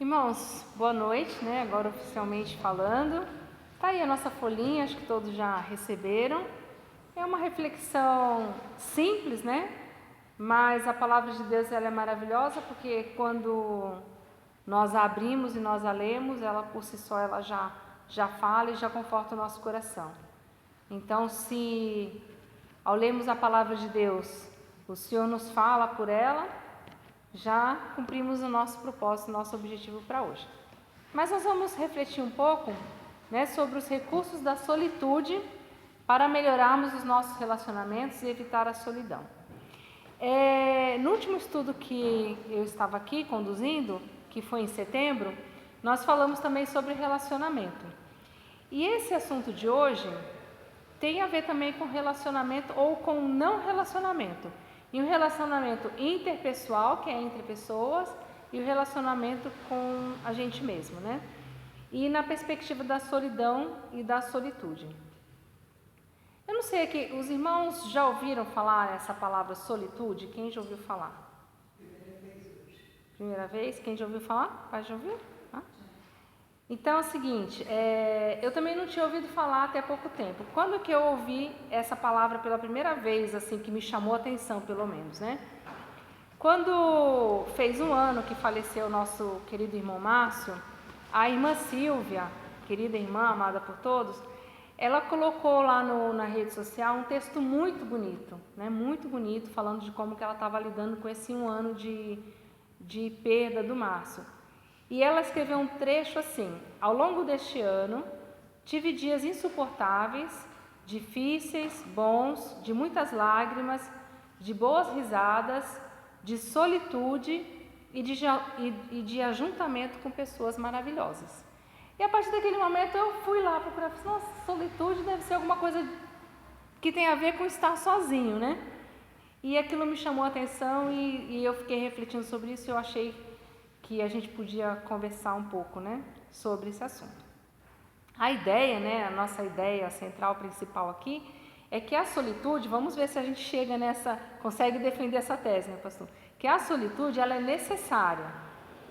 Irmãos, boa noite, né? Agora oficialmente falando. Tá aí a nossa folhinha, acho que todos já receberam. É uma reflexão simples, né? Mas a palavra de Deus ela é maravilhosa porque quando nós a abrimos e nós a lemos, ela por si só ela já fala e já conforta o nosso coração. Então, se ao lermos a palavra de Deus, o Senhor nos fala por ela, já cumprimos o nosso propósito, o nosso objetivo para hoje. Mas nós vamos refletir um pouco, né, sobre os recursos da solitude para melhorarmos os nossos relacionamentos e evitar a solidão. No último estudo que eu estava aqui conduzindo, que foi em setembro, nós falamos também sobre relacionamento. E esse assunto de hoje tem a ver também com relacionamento ou com não relacionamento. E o relacionamento interpessoal, que é entre pessoas, e o relacionamento com a gente mesmo, né? E na perspectiva da solidão e da solitude. Eu não sei aqui, os irmãos já ouviram falar essa palavra solitude? Quem já ouviu falar? Primeira vez? Quem já ouviu falar? Pai já ouviu? Então é o seguinte, eu também não tinha ouvido falar até pouco tempo. Quando que eu ouvi essa palavra pela primeira vez, assim, que me chamou a atenção, pelo menos, né? Quando fez um ano que faleceu o nosso querido irmão Márcio, a irmã Silvia, querida irmã, amada por todos, ela colocou lá na rede social um texto muito bonito, né? Muito bonito, falando de como que ela estava lidando com esse um ano de perda do Márcio. E ela escreveu um trecho assim: ao longo deste ano, tive dias insuportáveis, difíceis, bons, de muitas lágrimas, de boas risadas, de solitude e de ajuntamento com pessoas maravilhosas. E a partir daquele momento eu fui lá procurar, nossa, solitude deve ser alguma coisa que tem a ver com estar sozinho, né? E aquilo me chamou a atenção e eu fiquei refletindo sobre isso e eu achei que a gente podia conversar um pouco, né, sobre esse assunto. A ideia, né, a nossa ideia central, principal aqui, é que a solitude, vamos ver se a gente chega consegue defender essa tese, né, pastor? Que a solitude, ela é necessária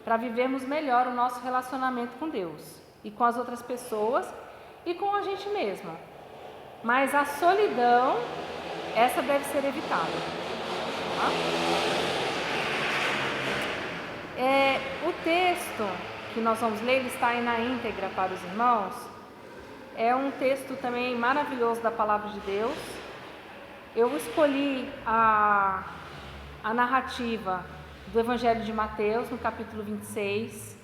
para vivermos melhor o nosso relacionamento com Deus e com as outras pessoas e com a gente mesma. Mas a solidão, essa deve ser evitada. Tá? O texto que nós vamos ler, ele está aí na íntegra para os irmãos. É um texto também maravilhoso da palavra de Deus. Eu escolhi a narrativa do Evangelho de Mateus, no capítulo 26.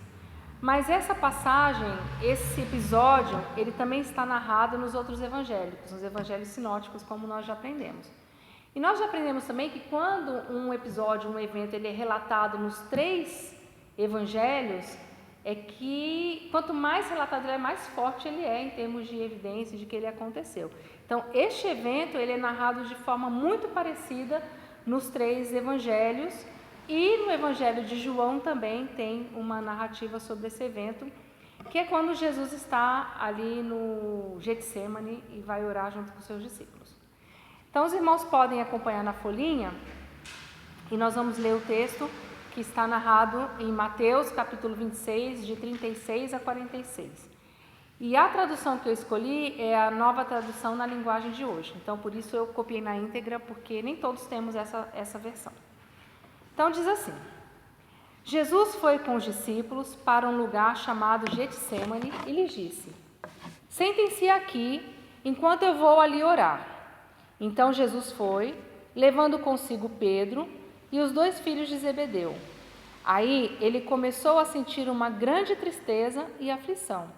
Mas essa passagem, esse episódio, ele também está narrado nos outros evangélicos, nos evangelhos sinóticos, como nós já aprendemos. E nós já aprendemos também que quando um episódio, um evento, ele é relatado nos 3 evangelhos, é que quanto mais relatado ele é, mais forte ele é em termos de evidência de que ele aconteceu. Então, este evento, ele é narrado de forma muito parecida nos 3 evangelhos, e no evangelho de João também tem uma narrativa sobre esse evento, que é quando Jesus está ali no Getsemane e vai orar junto com seus discípulos. Então, os irmãos podem acompanhar na folhinha e nós vamos ler o texto que está narrado em Mateus, capítulo 26, de 36 a 46. E a tradução que eu escolhi é a Nova Tradução na linguagem de hoje. Então, por isso eu copiei na íntegra, porque nem todos temos essa versão. Então, diz assim: Jesus foi com os discípulos para um lugar chamado Getsemane e lhes disse: sentem-se aqui enquanto eu vou ali orar. Então Jesus foi, levando consigo Pedro e os 2 filhos de Zebedeu. Aí ele começou a sentir uma grande tristeza e aflição.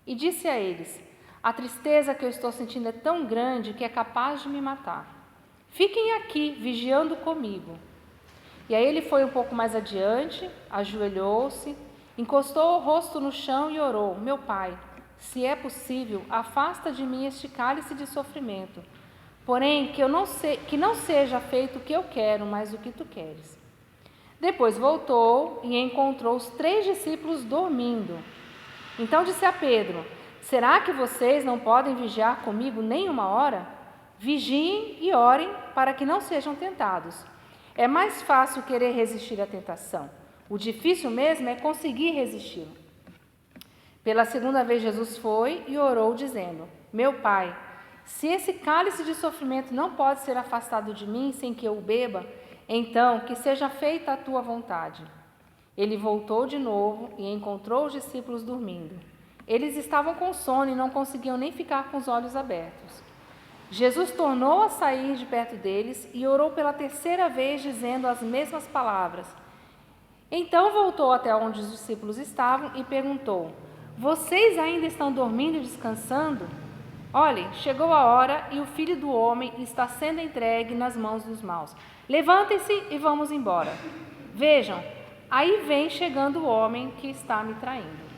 E disse a eles: a tristeza que eu estou sentindo é tão grande que é capaz de me matar. Fiquem aqui, vigiando comigo. E aí ele foi um pouco mais adiante, ajoelhou-se, encostou o rosto no chão e orou: meu Pai, se é possível, afasta de mim este cálice de sofrimento. Porém, que não seja feito o que eu quero, mas o que tu queres. Depois voltou e encontrou os 3 discípulos dormindo. Então disse a Pedro: será que vocês não podem vigiar comigo nem uma hora? Vigiem e orem para que não sejam tentados. É mais fácil querer resistir à tentação. O difícil mesmo é conseguir resistir. Pela segunda vez Jesus foi e orou dizendo: Meu Pai, se esse cálice de sofrimento não pode ser afastado de mim sem que eu o beba, então que seja feita a tua vontade. Ele voltou de novo e encontrou os discípulos dormindo. Eles estavam com sono e não conseguiam nem ficar com os olhos abertos. Jesus tornou a sair de perto deles e orou pela terceira vez, dizendo as mesmas palavras. Então voltou até onde os discípulos estavam e perguntou: Vocês ainda estão dormindo e descansando? Olhem, chegou a hora e o Filho do Homem está sendo entregue nas mãos dos maus. Levantem-se e vamos embora. Vejam, aí vem chegando o homem que está me traindo.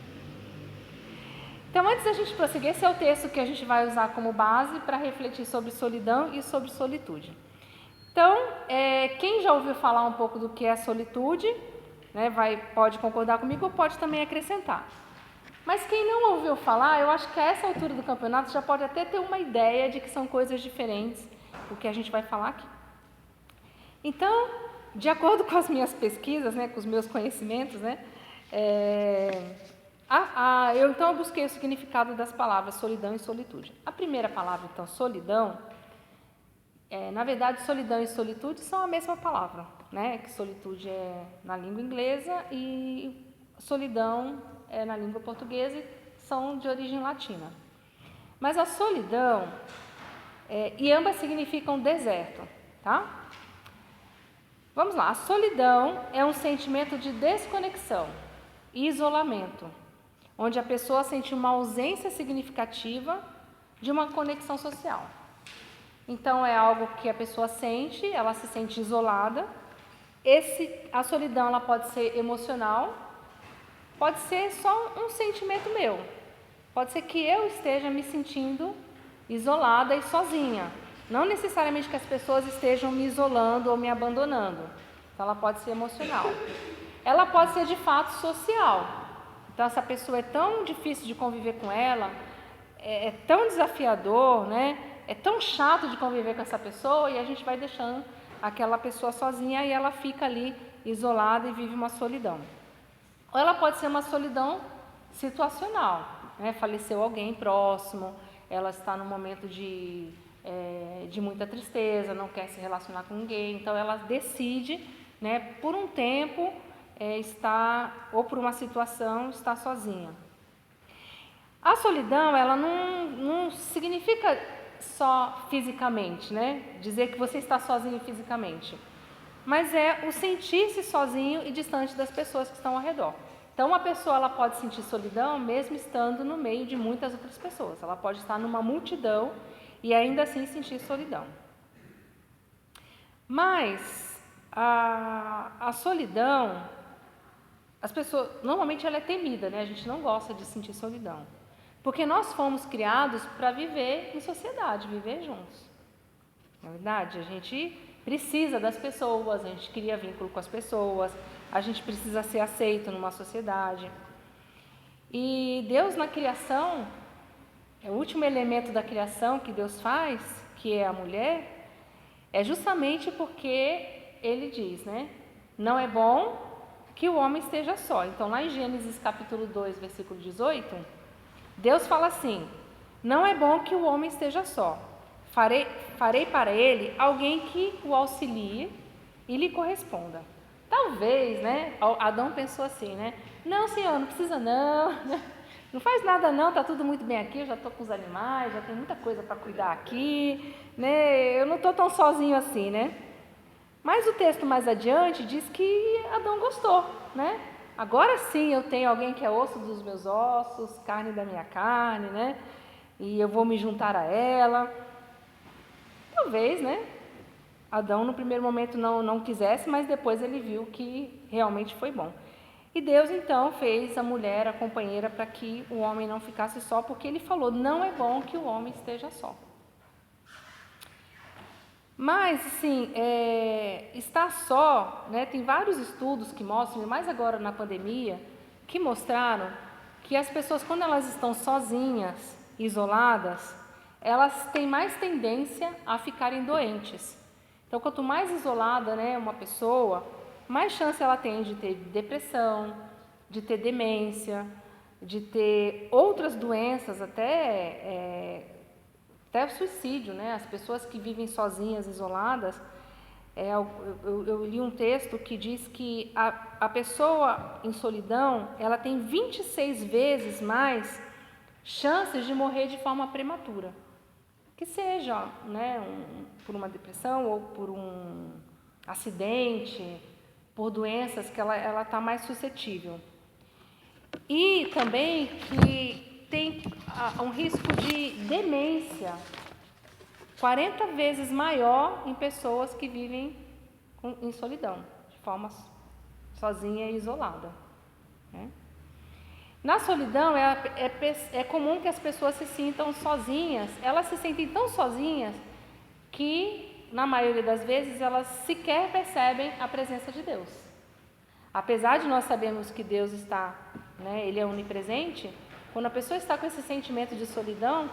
Então, antes da gente prosseguir, esse é o texto que a gente vai usar como base para refletir sobre solidão e sobre solitude. Então, quem já ouviu falar um pouco do que é solitude, né, pode concordar comigo ou pode também acrescentar. Mas quem não ouviu falar, eu acho que a essa altura do campeonato já pode até ter uma ideia de que são coisas diferentes do que a gente vai falar aqui. Então, de acordo com as minhas pesquisas, né, com os meus conhecimentos, né, eu busquei o significado das palavras solidão e solitude. A primeira palavra, então, solidão, na verdade, solidão e solitude são a mesma palavra, né? Que solitude é na língua inglesa e solidão é na língua portuguesa e são de origem latina. Mas a solidão, e ambas significam deserto, tá? Vamos lá, a solidão é um sentimento de desconexão e isolamento, onde a pessoa sente uma ausência significativa de uma conexão social. Então, é algo que a pessoa sente, ela se sente isolada. A solidão ela pode ser emocional, pode ser só um sentimento meu. Pode ser que eu esteja me sentindo isolada e sozinha. Não necessariamente que as pessoas estejam me isolando ou me abandonando. Então, ela pode ser emocional. Ela pode ser de fato social. Então, essa pessoa é tão difícil de conviver com ela, é tão desafiador, né? É tão chato de conviver com essa pessoa e a gente vai deixando aquela pessoa sozinha e ela fica ali isolada e vive uma solidão. Ou ela pode ser uma solidão situacional, né? Faleceu alguém próximo, ela está num momento de muita tristeza, não quer se relacionar com ninguém, então ela decide, né, por um tempo, ou por uma situação, estar sozinha. A solidão, ela não significa só fisicamente, né? Dizer que você está sozinho fisicamente. Mas é o sentir-se sozinho e distante das pessoas que estão ao redor. Então, uma pessoa ela pode sentir solidão mesmo estando no meio de muitas outras pessoas. Ela pode estar numa multidão e ainda assim sentir solidão. Mas a solidão, as pessoas, normalmente ela é temida, né? A gente não gosta de sentir solidão. Porque nós fomos criados para viver em sociedade, viver juntos. Na verdade, a gente precisa das pessoas, a gente cria vínculo com as pessoas, a gente precisa ser aceito numa sociedade. E Deus na criação, o último elemento da criação que Deus faz, que é a mulher, é justamente porque Ele diz, né? Não é bom que o homem esteja só. Então, lá em Gênesis capítulo 2, versículo 18... Deus fala assim: não é bom que o homem esteja só. Farei para ele alguém que o auxilie e lhe corresponda. Talvez, né? Adão pensou assim, né? Não, Senhor, não precisa não. Não faz nada não, tá tudo muito bem aqui, eu já estou com os animais, já tem muita coisa para cuidar aqui, né? Eu não estou tão sozinho assim, né? Mas o texto mais adiante diz que Adão gostou, né? Agora sim eu tenho alguém que é osso dos meus ossos, carne da minha carne, né? E eu vou me juntar a ela. Talvez, né? Adão no primeiro momento não quisesse, mas depois ele viu que realmente foi bom. E Deus então fez a mulher a companheira para que o homem não ficasse só, porque Ele falou, não é bom que o homem esteja só. Mas, assim, estar só, né, tem vários estudos que mostram, mais agora na pandemia, que mostraram que as pessoas, quando elas estão sozinhas, isoladas, elas têm mais tendência a ficarem doentes. Então, quanto mais isolada, né, uma pessoa, mais chance ela tem de ter depressão, de ter demência, de ter outras doenças, até o suicídio, né? As pessoas que vivem sozinhas, isoladas, eu li um texto que diz que a pessoa em solidão, ela tem 26 vezes mais chances de morrer de forma prematura. Que seja, né, por uma depressão ou por um acidente, por doenças que ela está mais suscetível. E também que tem um risco de demência 40 vezes maior em pessoas que vivem em solidão, de forma sozinha e isolada, né? Na solidão é comum que as pessoas se sintam sozinhas, elas se sentem tão sozinhas que, na maioria das vezes, elas sequer percebem a presença de Deus. Apesar de nós sabermos que Deus está, né, Ele é onipresente, quando a pessoa está com esse sentimento de solidão,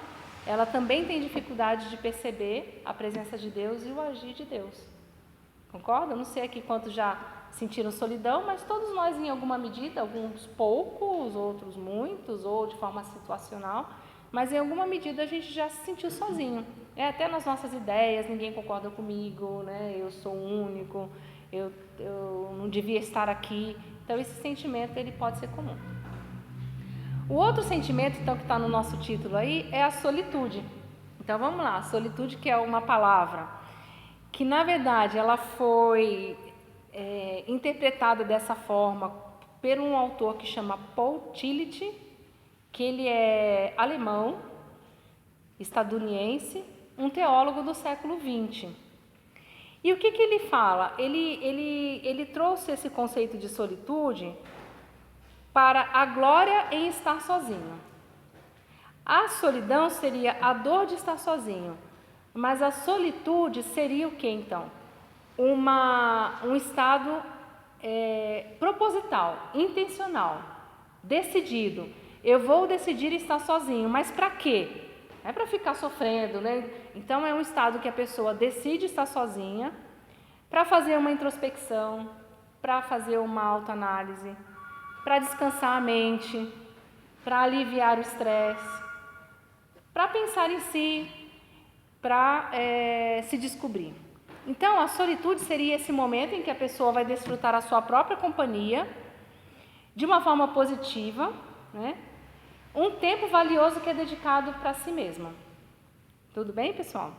ela também tem dificuldade de perceber a presença de Deus e o agir de Deus. Concorda? Eu não sei aqui quantos já sentiram solidão, mas todos nós em alguma medida, alguns poucos, outros muitos, ou de forma situacional, mas em alguma medida a gente já se sentiu sozinho. Até nas nossas ideias, ninguém concorda comigo, né? Eu sou único, eu não devia estar aqui. Então esse sentimento ele pode ser comum. O outro sentimento, então, que está no nosso título aí, é a solitude. Então vamos lá, solitude, que é uma palavra que na verdade ela foi interpretada dessa forma por um autor que chama Paul Tillich, que ele é alemão, estadunidense, um teólogo do século XX. E o que ele fala? Ele trouxe esse conceito de solitude para a glória em estar sozinho. A solidão seria a dor de estar sozinho, mas a solitude seria o que então? Um estado proposital, intencional, decidido. Eu vou decidir estar sozinho, mas para quê? Não é para ficar sofrendo, né? Então é um estado que a pessoa decide estar sozinha para fazer uma introspecção, para fazer uma autoanálise, para descansar a mente, para aliviar o estresse, para pensar em si, para se descobrir. Então, a solitude seria esse momento em que a pessoa vai desfrutar a sua própria companhia de uma forma positiva, né? Um tempo valioso que é dedicado para si mesma. Tudo bem, pessoal?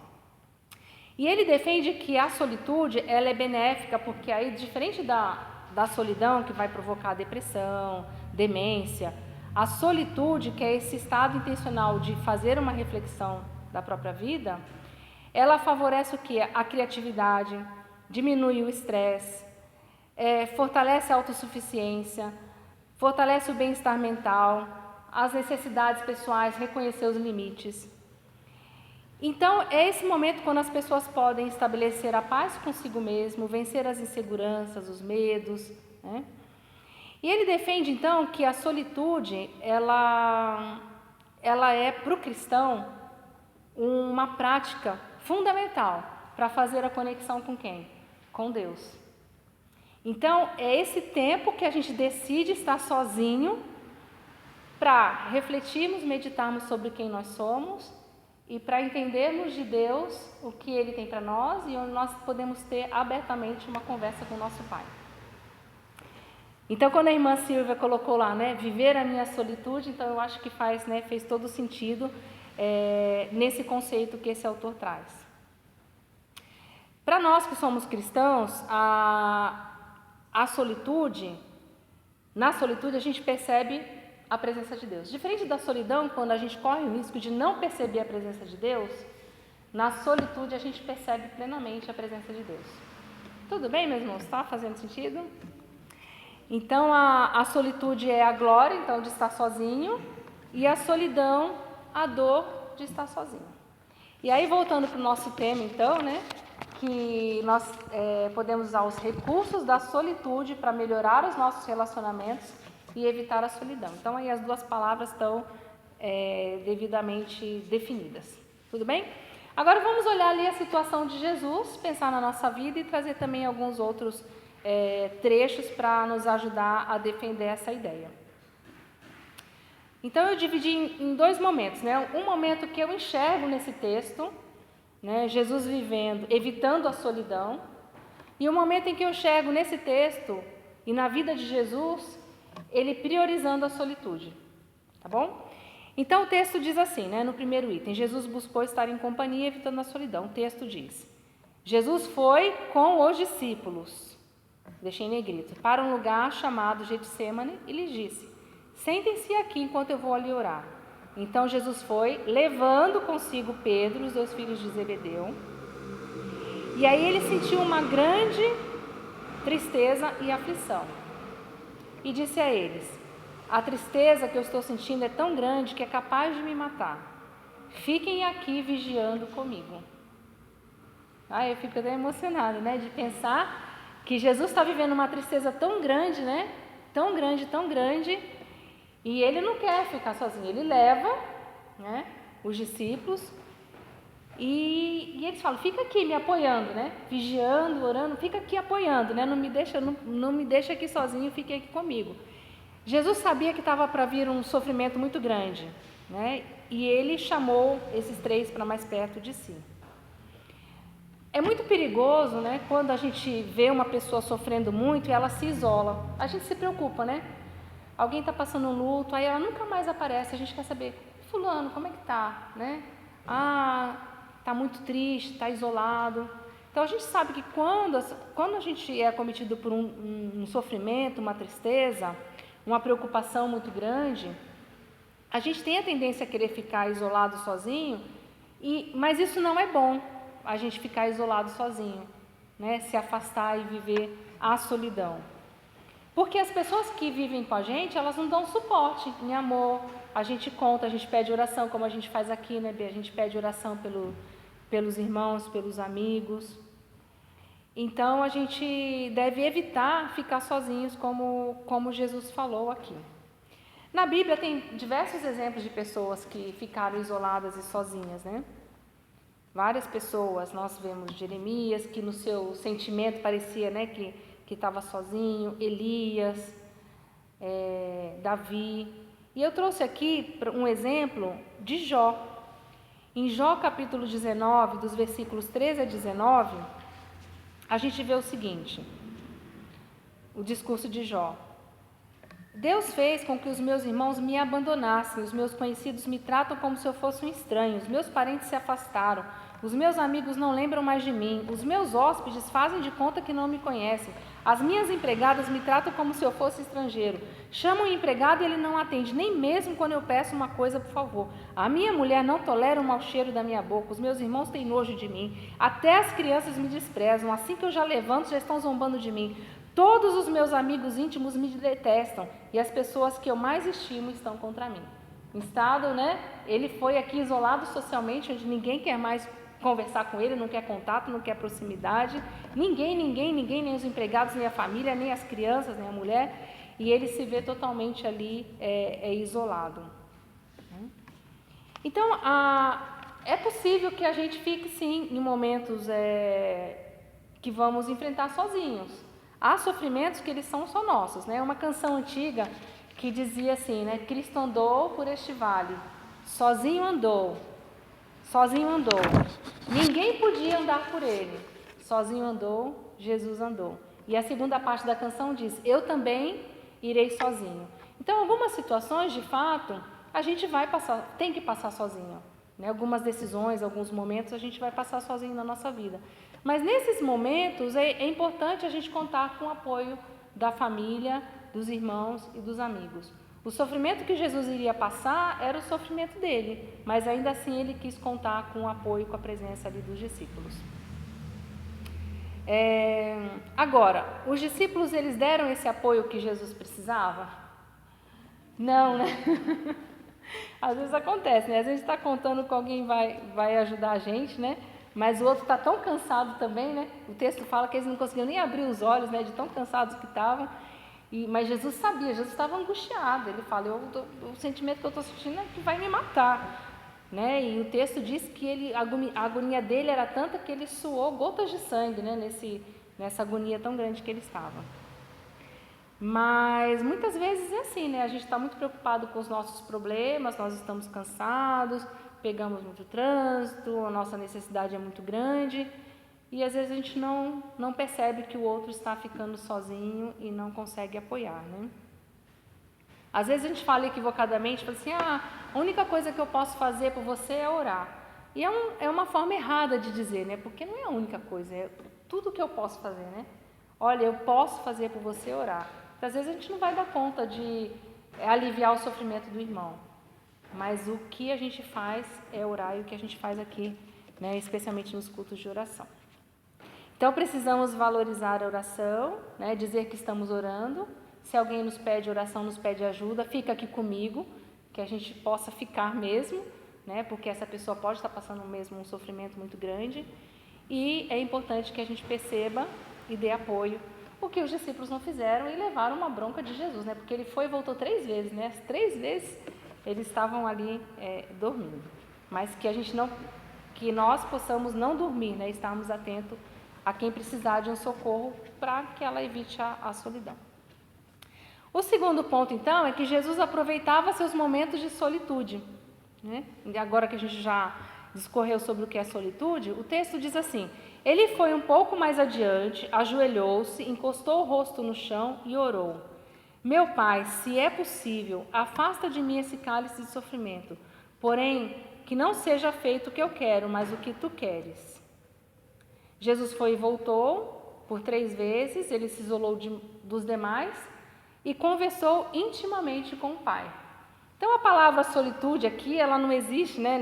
E ele defende que a solitude ela é benéfica, porque aí, diferente da solidão, que vai provocar depressão, demência, a solitude, que é esse estado intencional de fazer uma reflexão da própria vida, ela favorece o quê? A criatividade, diminui o estresse, fortalece a autossuficiência, fortalece o bem-estar mental, as necessidades pessoais, reconhecer os limites. Então, é esse momento quando as pessoas podem estabelecer a paz consigo mesmo, vencer as inseguranças, os medos, né? E ele defende, então, que a solitude, ela é, para o cristão, uma prática fundamental para fazer a conexão com quem? Com Deus. Então, é esse tempo que a gente decide estar sozinho para refletirmos, meditarmos sobre quem nós somos e para entendermos de Deus o que Ele tem para nós e onde nós podemos ter abertamente uma conversa com o nosso Pai. Então, quando a irmã Silvia colocou lá, né, viver a minha solitude, então eu acho que fez todo sentido nesse conceito que esse autor traz. Para nós que somos cristãos, a solitude, na solitude a gente percebe a presença de Deus. Diferente da solidão, quando a gente corre o risco de não perceber a presença de Deus, na solitude a gente percebe plenamente a presença de Deus. Tudo bem, meus irmãos? Está fazendo sentido? Então, a solitude é a glória, então, de estar sozinho, e a solidão, a dor de estar sozinho. E aí, voltando para o nosso tema, então, né, que nós podemos usar os recursos da solitude para melhorar os nossos relacionamentos e evitar a solidão. Então, aí as duas palavras estão devidamente definidas. Tudo bem? Agora, vamos olhar ali a situação de Jesus, pensar na nossa vida e trazer também alguns outros trechos para nos ajudar a defender essa ideia. Então eu dividi em dois momentos, né? Um momento que eu enxergo nesse texto, né? Jesus vivendo, evitando a solidão, e um momento em que eu enxergo nesse texto e na vida de Jesus, ele priorizando a solitude, tá bom? Então o texto diz assim, né? No primeiro item, Jesus buscou estar em companhia, evitando a solidão. O texto diz: Jesus foi com os discípulos, deixei em negrito, para um lugar chamado Getsemane e lhes disse: sentem-se aqui enquanto eu vou ali orar. Então Jesus foi, levando consigo Pedro e os 2 filhos de Zebedeu. E aí ele sentiu uma grande tristeza e aflição. E disse a eles: a tristeza que eu estou sentindo é tão grande que é capaz de me matar. Fiquem aqui vigiando comigo. Eu fico até emocionada, né? De pensar que Jesus está vivendo uma tristeza tão grande, né? Tão grande, tão grande. E ele não quer ficar sozinho, ele leva, né, os discípulos e eles falam: fica aqui me apoiando, né, vigiando, orando, fica aqui apoiando, né, não me deixa aqui sozinho, fique aqui comigo. Jesus sabia que estava para vir um sofrimento muito grande, né, e ele chamou esses 3 para mais perto de si. É muito perigoso, né, quando a gente vê uma pessoa sofrendo muito e ela se isola, a gente se preocupa, né? Alguém está passando um luto, aí ela nunca mais aparece, a gente quer saber: fulano, como é que está, né? Está muito triste, está isolado. Então a gente sabe que quando a gente é acometido por um sofrimento, uma tristeza, uma preocupação muito grande, a gente tem a tendência a querer ficar isolado sozinho, mas isso não é bom, a gente ficar isolado sozinho, né? Se afastar e viver a solidão. Porque as pessoas que vivem com a gente, elas não dão suporte em amor. A gente conta, a gente pede oração, como a gente faz aqui, né, Bê? A gente pede oração pelos irmãos, pelos amigos. Então, a gente deve evitar ficar sozinhos, como Jesus falou aqui. Na Bíblia tem diversos exemplos de pessoas que ficaram isoladas e sozinhas, né? Várias pessoas, nós vemos Jeremias, que no seu sentimento parecia, né, que estava sozinho, Elias, Davi. E eu trouxe aqui um exemplo de Jó. Em Jó capítulo 19, dos versículos 13 a 19, a gente vê o seguinte, o discurso de Jó. Deus fez com que os meus irmãos me abandonassem, os meus conhecidos me tratam como se eu fosse um estranho, os meus parentes se afastaram, os meus amigos não lembram mais de mim, os meus hóspedes fazem de conta que não me conhecem, as minhas empregadas me tratam como se eu fosse estrangeiro, chamam o empregado e ele não atende, nem mesmo quando eu peço uma coisa por favor. A minha mulher não tolera o mau cheiro da minha boca, os meus irmãos têm nojo de mim, até as crianças me desprezam, assim que eu já levanto já estão zombando de mim. Todos os meus amigos íntimos me detestam e as pessoas que eu mais estimo estão contra mim. Em estado, né? Ele foi aqui isolado socialmente, onde ninguém quer mais conversar com ele, não quer contato, não quer proximidade. Ninguém, nem os empregados, nem a família, nem as crianças, nem a mulher. E ele se vê totalmente ali isolado. Então, é possível que a gente fique, sim, em momentos que vamos enfrentar sozinhos. Há sofrimentos que eles são só nossos, né? Uma canção antiga que dizia assim, né? Cristo andou por este vale, sozinho andou, ninguém podia andar por ele, sozinho andou, Jesus andou. E a segunda parte da canção diz: eu também irei sozinho. Então, algumas situações, de fato, a gente tem que passar sozinho, né? Algumas decisões, alguns momentos a gente vai passar sozinho na nossa vida. Mas nesses momentos é importante a gente contar com o apoio da família, dos irmãos e dos amigos. O sofrimento que Jesus iria passar era o sofrimento dele, mas ainda assim ele quis contar com o apoio, com a presença ali dos discípulos. Agora, os discípulos, eles deram esse apoio que Jesus precisava? Não, né? Às vezes acontece, né? Às vezes a gente está contando que alguém vai ajudar a gente, né? Mas o outro está tão cansado também, né? O texto fala que eles não conseguiam nem abrir os olhos, né? De tão cansados que estavam. Mas Jesus sabia, Jesus estava angustiado. Ele fala: o sentimento que eu estou sentindo é que vai me matar, né? E o texto diz que a agonia dele era tanta que ele suou gotas de sangue, né? nessa agonia tão grande que ele estava. Mas muitas vezes é assim, né? A gente está muito preocupado com os nossos problemas, nós estamos cansados, pegamos muito trânsito, a nossa necessidade é muito grande e às vezes a gente não percebe que o outro está ficando sozinho e não consegue apoiar, né? Às vezes a gente fala equivocadamente, fala assim, a única coisa que eu posso fazer por você é orar. E é uma forma errada de dizer, né? Porque não é a única coisa, é tudo que eu posso fazer, né? Olha, eu posso fazer por você orar. Porque às vezes a gente não vai dar conta de aliviar o sofrimento do irmão. Mas o que a gente faz é orar e o que a gente faz aqui, né? Especialmente nos cultos de oração. Então precisamos valorizar a oração, né? Dizer que estamos orando. Se alguém nos pede oração, nos pede ajuda, fica aqui comigo, que a gente possa ficar mesmo, né? Porque essa pessoa pode estar passando mesmo um sofrimento muito grande. E é importante que a gente perceba e dê apoio, o que os discípulos não fizeram e levaram uma bronca de Jesus, né? Porque ele foi e voltou 3 vezes, né? As 3 vezes eles estavam ali dormindo. Mas que nós possamos não dormir, né? Estarmos atentos a quem precisar de um socorro para que ela evite a solidão. O segundo ponto, então, é que Jesus aproveitava seus momentos de solitude, né? E agora que a gente já discorreu sobre o que é solitude, o texto diz assim: ele foi um pouco mais adiante, ajoelhou-se, encostou o rosto no chão e orou: meu Pai, se é possível, afasta de mim esse cálice de sofrimento, porém, que não seja feito o que eu quero, mas o que tu queres. Jesus foi e voltou por 3 vezes, ele se isolou dos demais e conversou intimamente com o Pai. Então a palavra solitude aqui, ela não existe, né?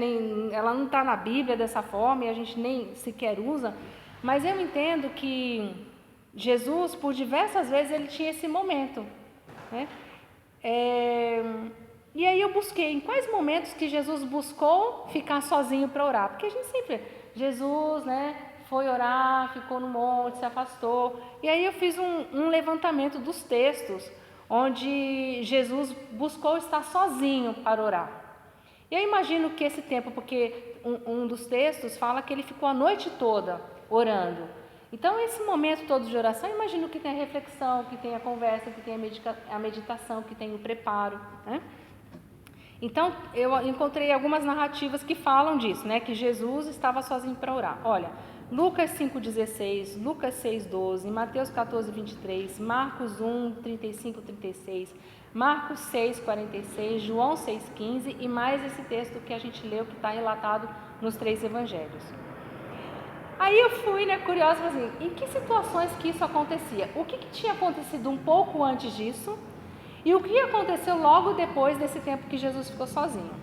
Ela não está na Bíblia dessa forma e a gente nem sequer usa, mas eu entendo que Jesus, por diversas vezes, ele tinha esse momento, né? E aí eu busquei em quais momentos que Jesus buscou ficar sozinho para orar, porque a gente sempre, Jesus, né, foi orar, ficou no monte, se afastou, e aí eu fiz um levantamento dos textos, onde Jesus buscou estar sozinho para orar. E eu imagino que esse tempo, porque um dos textos fala que ele ficou a noite toda orando. Então, esse momento todo de oração, eu imagino que tem a reflexão, que tem a conversa, que tem a meditação, que tem o preparo, né? Então, eu encontrei algumas narrativas que falam disso, né? Que Jesus estava sozinho para orar. Olha, Lucas 5,16, Lucas 6,12, Mateus 14,23, Marcos 1, 35, 36, Marcos 6, 46, João 6,15 e mais esse texto que a gente leu, que está relatado nos 3 evangelhos. Aí eu fui, né, curiosa, assim, em que situações que isso acontecia? O que tinha acontecido um pouco antes disso e o que aconteceu logo depois desse tempo que Jesus ficou sozinho?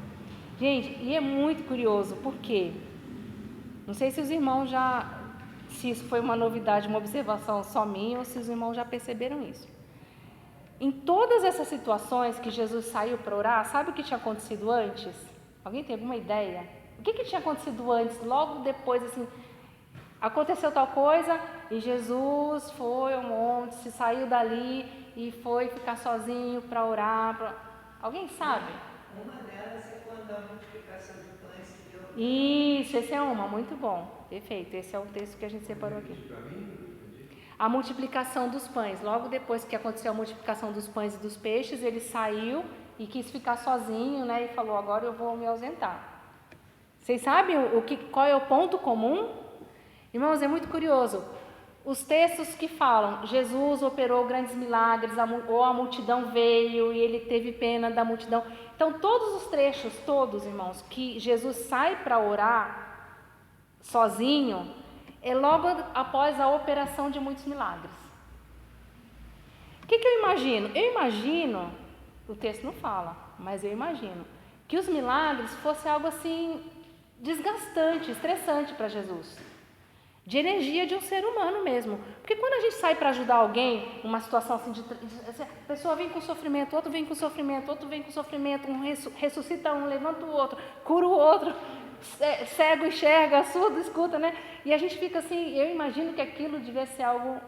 Gente, e é muito curioso, porque não sei se os irmãos se isso foi uma novidade, uma observação só minha, ou se os irmãos já perceberam isso. Em todas essas situações que Jesus saiu para orar, sabe o que tinha acontecido antes? Alguém tem alguma ideia? O que tinha acontecido antes, logo depois, assim, aconteceu tal coisa e Jesus foi ao monte, se saiu dali e foi ficar sozinho para orar. Alguém sabe? Uma delas é quando a multiplicação de pães que deu. Isso, esse é uma, muito bom, perfeito, esse é o texto que a gente separou aqui. A multiplicação dos pães, logo depois que aconteceu a multiplicação dos pães e dos peixes, ele saiu e quis ficar sozinho, né, e falou, agora eu vou me ausentar. Vocês sabem qual é o ponto comum? Irmãos, é muito curioso. Os textos que falam, Jesus operou grandes milagres, ou a multidão veio e ele teve pena da multidão. Então, todos os trechos, todos, irmãos, que Jesus sai para orar sozinho, é logo após a operação de muitos milagres. O que eu imagino? Eu imagino, o texto não fala, mas eu imagino, que os milagres fossem algo assim, desgastante, estressante para Jesus. De energia de um ser humano mesmo. Porque quando a gente sai para ajudar alguém, uma situação assim, a pessoa vem com sofrimento, outro vem com sofrimento, outro vem com sofrimento, um ressuscita um, levanta o outro, cura o outro, cego enxerga, surdo escuta, né? E a gente fica assim, eu imagino que aquilo devia ser algo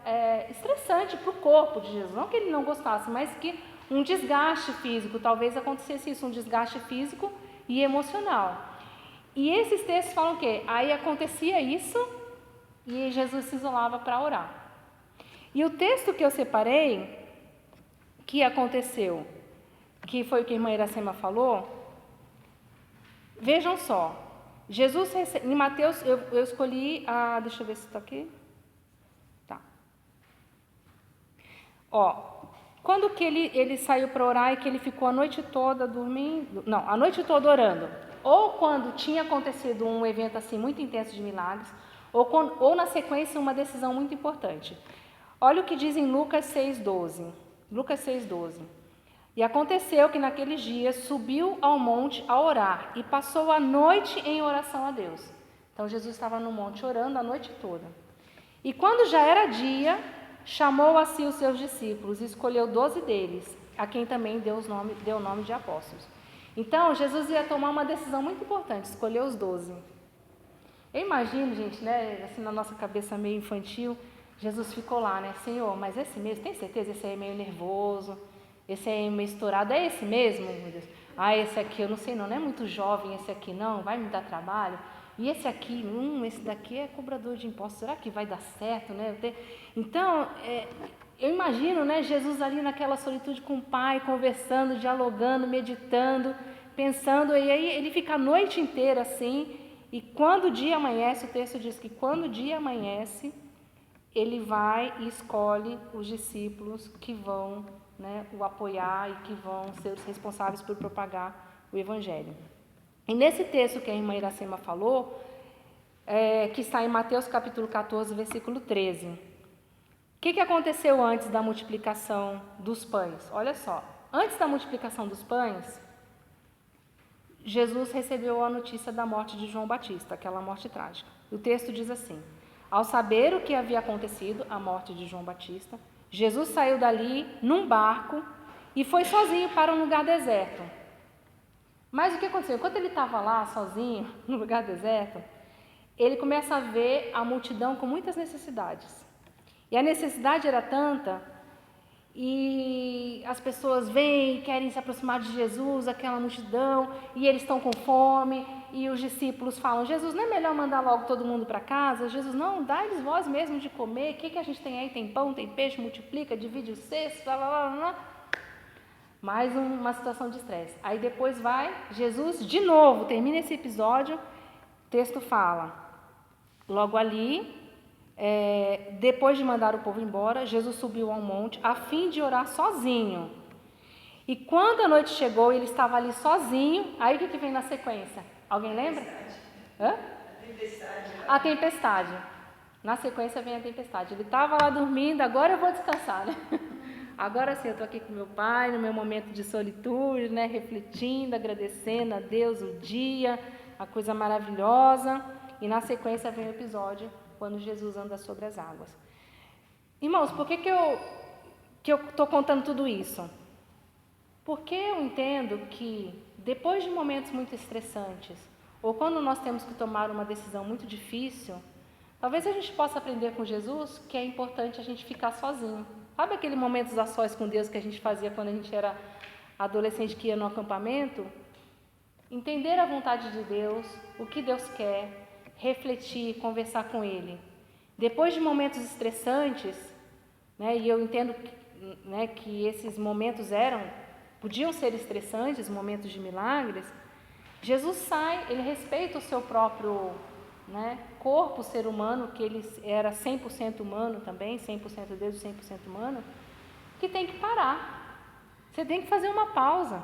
estressante para o corpo de Jesus. Não que ele não gostasse, mas que um desgaste físico, talvez acontecesse isso, um desgaste físico e emocional. E esses textos falam o quê? Aí acontecia isso, e Jesus se isolava para orar. E o texto que eu separei, que aconteceu, que foi o que a irmã Iracema falou, vejam só, Jesus, em Mateus, eu escolhi deixa eu ver se está aqui. Tá. Quando que ele saiu para orar e que ele ficou a noite toda dormindo, não, a noite toda orando, ou quando tinha acontecido um evento assim muito intenso de milagres, ou na sequência uma decisão muito importante. Olha o que diz em Lucas 6,12. Lucas 6,12. E aconteceu que naqueles dias subiu ao monte a orar e passou a noite em oração a Deus. Então Jesus estava no monte orando a noite toda. E quando já era dia, chamou a si os seus discípulos e escolheu 12 deles, a quem também deu o nome de apóstolos. Então Jesus ia tomar uma decisão muito importante, escolher os 12. Eu imagino, gente, né, assim na nossa cabeça meio infantil, Jesus ficou lá, né, Senhor, mas esse mesmo, tem certeza? Esse aí é meio nervoso, esse aí é meio estourado, é esse mesmo, meu Deus? Esse aqui, eu não sei não é muito jovem esse aqui não, vai me dar trabalho? E esse aqui, esse daqui é cobrador de impostos, será que vai dar certo, né? Então, eu imagino, né, Jesus ali naquela solitude com o Pai, conversando, dialogando, meditando, pensando, e aí ele fica a noite inteira assim, e quando o dia amanhece, o texto diz que quando o dia amanhece, ele vai e escolhe os discípulos que vão, né, o apoiar e que vão ser os responsáveis por propagar o Evangelho. E nesse texto que a irmã Iracema falou, que está em Mateus capítulo 14, versículo 13. O que aconteceu antes da multiplicação dos pães? Olha só, antes da multiplicação dos pães, Jesus recebeu a notícia da morte de João Batista, aquela morte trágica. O texto diz assim: ao saber o que havia acontecido, a morte de João Batista, Jesus saiu dali num barco e foi sozinho para um lugar deserto. Mas o que aconteceu? Enquanto ele estava lá sozinho, no lugar deserto, ele começa a ver a multidão com muitas necessidades. E a necessidade era tanta, e as pessoas vêm e querem se aproximar de Jesus, aquela multidão, e eles estão com fome, e os discípulos falam: Jesus, não é melhor mandar logo todo mundo para casa? Jesus, não, dá-lhes vós mesmo de comer, o que a gente tem aí? Tem pão, tem peixe, multiplica, divide os cestos, blá, blá, blá, blá. Mais uma situação de estresse. Aí depois vai, Jesus, de novo, termina esse episódio, o texto fala, logo ali, depois de mandar o povo embora, Jesus subiu ao monte a fim de orar sozinho. E quando a noite chegou, ele estava ali sozinho, aí o que vem na sequência? Alguém lembra? A tempestade. Na sequência vem a tempestade. Ele estava lá dormindo, agora eu vou descansar, né? Agora sim, eu estou aqui com meu pai, no meu momento de solitude, né? Refletindo, agradecendo a Deus o dia, a coisa maravilhosa. E na sequência vem o episódio quando Jesus anda sobre as águas. Irmãos, por que eu estou contando tudo isso? Porque eu entendo que depois de momentos muito estressantes, ou quando nós temos que tomar uma decisão muito difícil, talvez a gente possa aprender com Jesus que é importante a gente ficar sozinho. Sabe aquele momento a sós com Deus que a gente fazia quando a gente era adolescente, que ia no acampamento? Entender a vontade de Deus, o que Deus quer, refletir, conversar com Ele. Depois de momentos estressantes, né, e eu entendo que esses momentos podiam ser estressantes, momentos de milagres, Jesus sai, ele respeita o seu próprio corpo, ser humano, que ele era 100% humano também, 100% Deus e 100% humano, que tem que parar. Você tem que fazer uma pausa.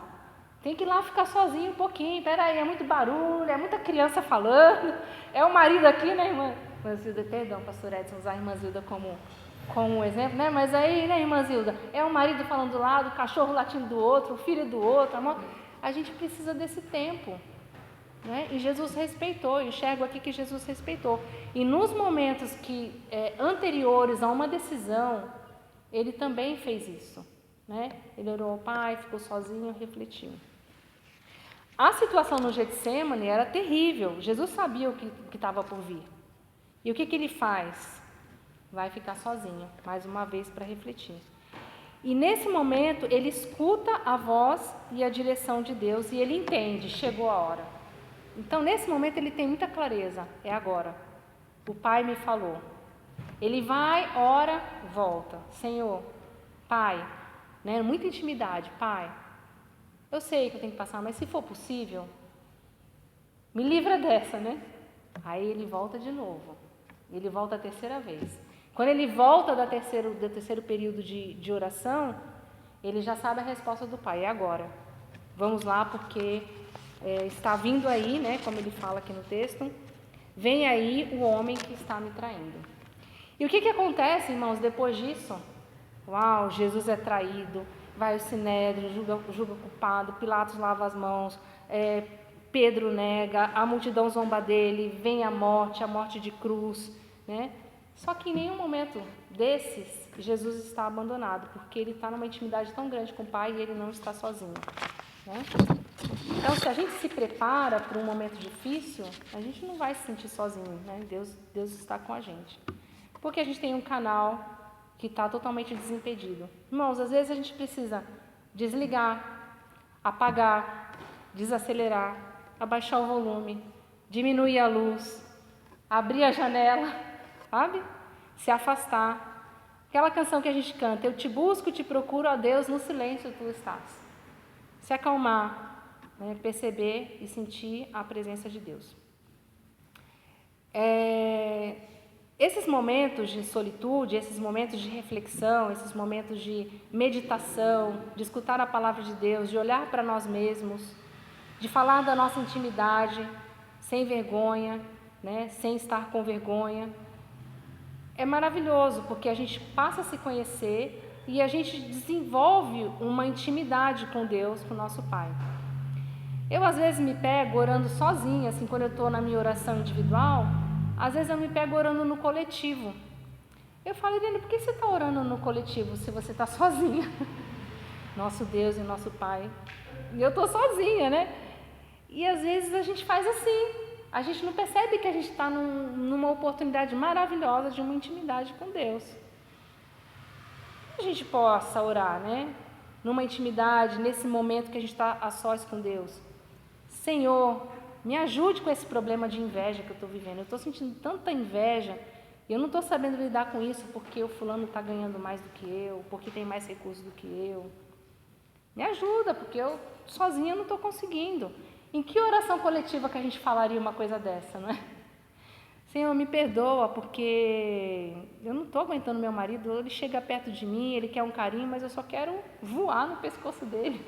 Tem que ir lá ficar sozinho um pouquinho. Peraí, é muito barulho, é muita criança falando. É o marido aqui, né, irmã Zilda? Perdão, pastor Edson, usar a irmã Zilda como um exemplo, né? Mas aí, né, irmã Zilda? É o marido falando do lado, o cachorro latindo do outro, o filho do outro. A gente precisa desse tempo. Né? E Jesus respeitou, eu enxergo aqui que Jesus respeitou. E nos momentos anteriores a uma decisão, ele também fez isso. Né? Ele orou ao Pai, ficou sozinho, refletiu. A situação no Getsemane era terrível. Jesus sabia o que estava por vir. E o que ele faz? Vai ficar sozinho, mais uma vez, para refletir. E nesse momento, ele escuta a voz e a direção de Deus e ele entende, chegou a hora. Então, nesse momento, ele tem muita clareza, é agora. O Pai me falou. Ele vai, ora, volta. Senhor, Pai, né? Muita intimidade. Pai, eu sei que eu tenho que passar, mas se for possível, me livra dessa, né? Aí ele volta de novo. Ele volta a terceira vez. Quando ele volta do terceiro período de oração, ele já sabe a resposta do Pai. É agora. Vamos lá, porque está vindo aí, né? Como ele fala aqui no texto, vem aí o homem que está me traindo. E o que acontece, irmãos, depois disso? Uau, Jesus é traído, vai ao sinédrio, julga culpado, Pilatos lava as mãos, Pedro nega, a multidão zomba dele, vem a morte de cruz, né? Só que em nenhum momento desses, Jesus está abandonado, porque ele está numa intimidade tão grande com o Pai e ele não está sozinho, né? Então, se a gente se prepara para um momento difícil, a gente não vai se sentir sozinho, né? Deus está com a gente. Porque a gente tem um canal que está totalmente desimpedido. Irmãos, às vezes a gente precisa desligar, apagar, desacelerar, abaixar o volume, diminuir a luz, abrir a janela, sabe? Se afastar. Aquela canção que a gente canta, eu te busco, te procuro, ó Deus, no silêncio tu estás. Se acalmar, né? Perceber e sentir a presença de Deus. Esses momentos de solitude, esses momentos de reflexão, esses momentos de meditação, de escutar a palavra de Deus, de olhar para nós mesmos, de falar da nossa intimidade, sem vergonha, né, sem estar com vergonha, é maravilhoso, porque a gente passa a se conhecer e a gente desenvolve uma intimidade com Deus, com o nosso Pai. Eu às vezes me pego orando sozinha, assim, quando eu estou na minha oração individual, às vezes eu me pego orando no coletivo. Eu falo, Irene, por que você está orando no coletivo se você está sozinha? Nosso Deus e nosso Pai. E eu estou sozinha, né? E às vezes a gente faz assim. A gente não percebe que a gente está numa oportunidade maravilhosa de uma intimidade com Deus. Que a gente possa orar, né? Numa intimidade, nesse momento que a gente está a sós com Deus. Senhor, me ajude com esse problema de inveja que eu estou vivendo. Eu estou sentindo tanta inveja e eu não estou sabendo lidar com isso porque o fulano está ganhando mais do que eu, porque tem mais recursos do que eu. Me ajuda, porque eu sozinha não estou conseguindo. Em que oração coletiva que a gente falaria uma coisa dessa, não é? Senhor, me perdoa, porque eu não estou aguentando meu marido, ele chega perto de mim, ele quer um carinho, mas eu só quero voar no pescoço dele.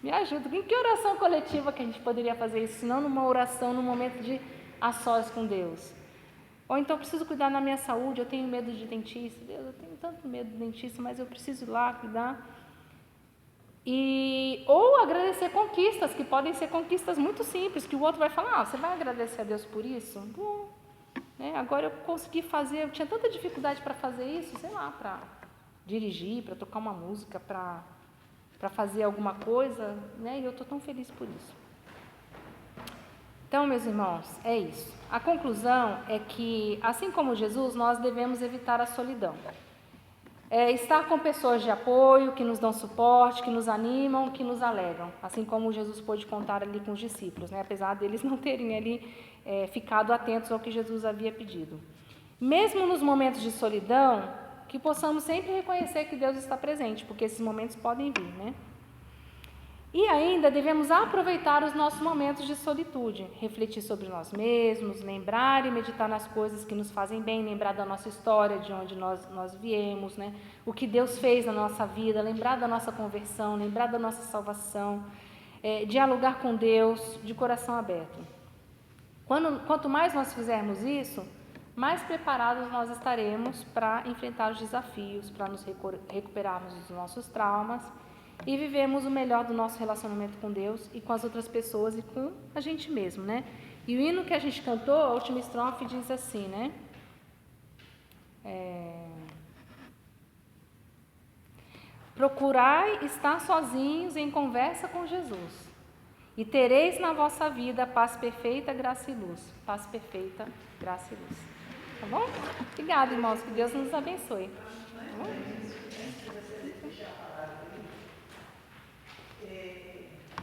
Me ajuda. Em que oração coletiva que a gente poderia fazer isso, se não numa oração, num momento de a sós com Deus? Ou então, preciso cuidar da minha saúde, eu tenho medo de dentista. Deus, eu tenho tanto medo de dentista, mas eu preciso ir lá cuidar. Ou agradecer conquistas, que podem ser conquistas muito simples, que o outro vai falar, você vai agradecer a Deus por isso? Bom, né? Agora eu consegui fazer, eu tinha tanta dificuldade para fazer isso, sei lá, para dirigir, para tocar uma música, para fazer alguma coisa, né? E eu estou tão feliz por isso. Então, meus irmãos, é isso. A conclusão é que, assim como Jesus, nós devemos evitar a solidão. Estar com pessoas de apoio, que nos dão suporte, que nos animam, que nos alegram. Assim como Jesus pôde contar ali com os discípulos, né? Apesar deles não terem ali ficado atentos ao que Jesus havia pedido. Mesmo nos momentos de solidão, que possamos sempre reconhecer que Deus está presente, porque esses momentos podem vir, né? E ainda devemos aproveitar os nossos momentos de solitude, refletir sobre nós mesmos, lembrar e meditar nas coisas que nos fazem bem, lembrar da nossa história, de onde nós viemos, né? O que Deus fez na nossa vida, lembrar da nossa conversão, lembrar da nossa salvação, dialogar com Deus de coração aberto. Quanto mais nós fizermos isso, mais preparados nós estaremos para enfrentar os desafios, para nos recuperarmos dos nossos traumas e vivemos o melhor do nosso relacionamento com Deus e com as outras pessoas e com a gente mesmo, né? E o hino que a gente cantou, a última estrofe, diz assim, né? Procurai estar sozinhos em conversa com Jesus e tereis na vossa vida paz perfeita, graça e luz. Paz perfeita, graça e luz. Tá bom? Obrigada, irmãos. Que Deus nos abençoe. Tá bom?